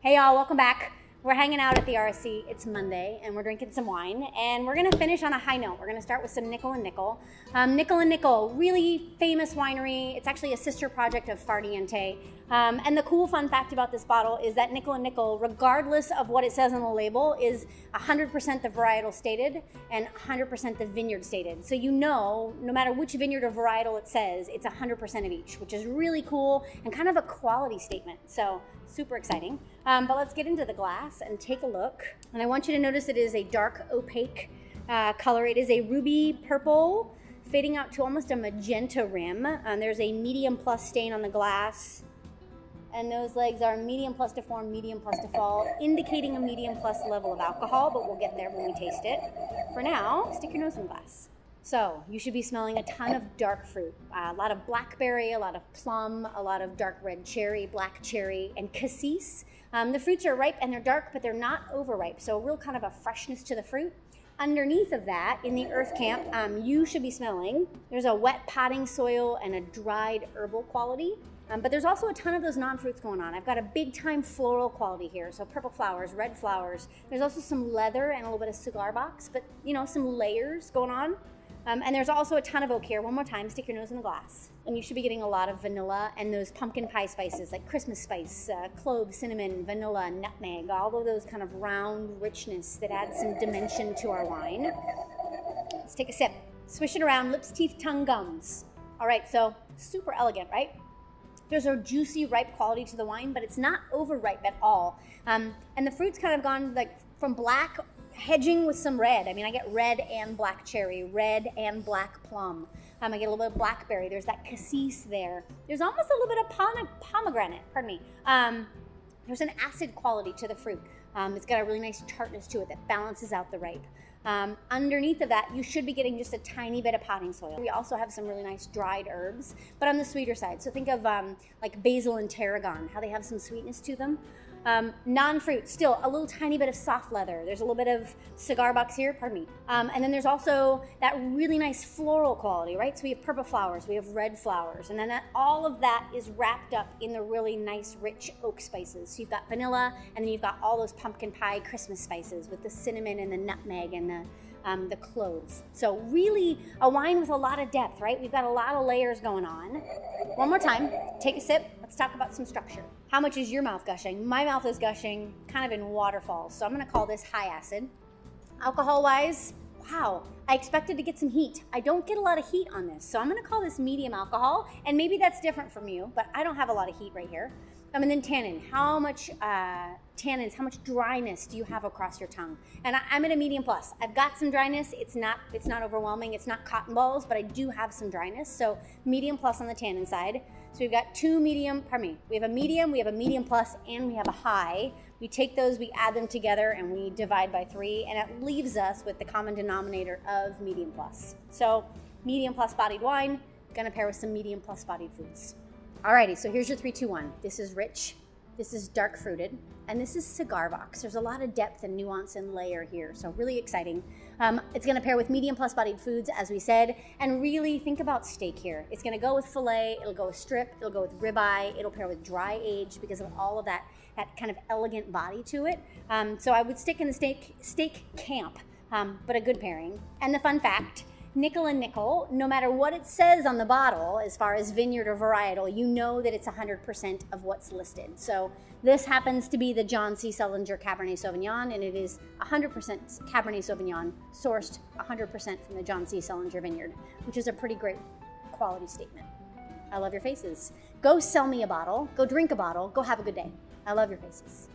Hey y'all, welcome back. We're hanging out at the RSC. It's Monday and we're drinking some wine and we're gonna finish on a high note. We're gonna start with some Nickel and Nickel. Nickel and Nickel, really famous winery. It's actually a sister project of Farniente. And the cool fun fact about this bottle is that Nickel and Nickel, regardless of what it says on the label, is 100% the varietal stated and 100% the vineyard stated. So you know, no matter which vineyard or varietal it says, it's 100% of each, which is really cool and kind of a quality statement. So super exciting. But let's get into the glass and take a look. And I want you to notice it is a dark opaque color. It is a ruby purple, fading out to almost a magenta rim. There's a medium plus stain on the glass. And those legs are medium plus to form, medium plus to fall, indicating a medium plus level of alcohol, but we'll get there when we taste it. For now, stick your nose in the glass. So you should be smelling a ton of dark fruit, a lot of blackberry, a lot of plum, a lot of dark red cherry, black cherry, and cassis. The fruits are ripe and they're dark, but they're not overripe, so a real kind of a freshness to the fruit. Underneath of that, in the earth camp, you should be smelling, there's a wet potting soil and a dried herbal quality. But there's also a ton of those non-fruits going on. I've got a big time floral quality here. So purple flowers, red flowers. There's also some leather and a little bit of cigar box, but you know, some layers going on. And there's also a ton of oak here. One more time, stick your nose in the glass. And you should be getting a lot of vanilla and those pumpkin pie spices like Christmas spice, clove, cinnamon, vanilla, nutmeg, all of those kind of round richness that adds some dimension to our wine. Let's take a sip. Swish it around, lips, teeth, tongue, gums. All right, so super elegant, right? There's a juicy, ripe quality to the wine, but it's not overripe at all. And the fruit's kind of gone like from black, hedging with some red. I mean, I get red and black cherry, red and black plum. I get a little bit of blackberry. There's that cassis there. There's almost a little bit of pomegranate, pardon me. There's an acid quality to the fruit. It's got a really nice tartness to it that balances out the ripe. Underneath of that, you should be getting just a tiny bit of potting soil. We also have some really nice dried herbs, but on the sweeter side. So think of like basil and tarragon, how they have some sweetness to them. Non-fruit, still a little tiny bit of soft leather. There's a little bit of cigar box here, pardon me. And then there's also that really nice floral quality, right? So we have purple flowers, we have red flowers, and then all of that is wrapped up in the really nice, rich oak spices. So you've got vanilla, and then you've got all those pumpkin pie Christmas spices with the cinnamon and the nutmeg and the cloves. So really a wine with a lot of depth, right? We've got a lot of layers going on. One more time, take a sip. Let's talk about some structure. How much is your mouth gushing? My mouth is gushing kind of in waterfalls. So I'm gonna call this high acid. Alcohol-wise, wow, I expected to get some heat. I don't get a lot of heat on this. So I'm gonna call this medium alcohol, and maybe that's different from you, but I don't have a lot of heat right here. And then tannin, how much tannins, how much dryness do you have across your tongue? And I'm at a medium plus. I've got some dryness. It's not overwhelming. It's not cotton balls, but I do have some dryness. So medium plus on the tannin side. So we've got two medium, pardon me. We have a medium plus, and we have a high. We take those, we add them together, and we divide by 3, and it leaves us with the common denominator of medium plus. So medium plus bodied wine, gonna pair with some medium plus bodied foods. Alrighty, so here's your 3, 2, 1. This is rich, this is dark fruited, and this is cigar box. There's a lot of depth and nuance and layer here, so really exciting. It's gonna pair with medium plus bodied foods, as we said, and really think about steak here. It's gonna go with filet, it'll go with strip, it'll go with ribeye, it'll pair with dry aged because of all of that kind of elegant body to it. So I would stick in the steak camp, but a good pairing. And the fun fact, Nickel and Nickel, no matter what it says on the bottle, as far as vineyard or varietal, you know that it's 100% of what's listed. So this happens to be the John C. Sullinger Cabernet Sauvignon, and it is 100% Cabernet Sauvignon, sourced 100% from the John C. Sullinger vineyard, which is a pretty great quality statement. I love your faces. Go sell me a bottle, go drink a bottle, go have a good day. I love your faces.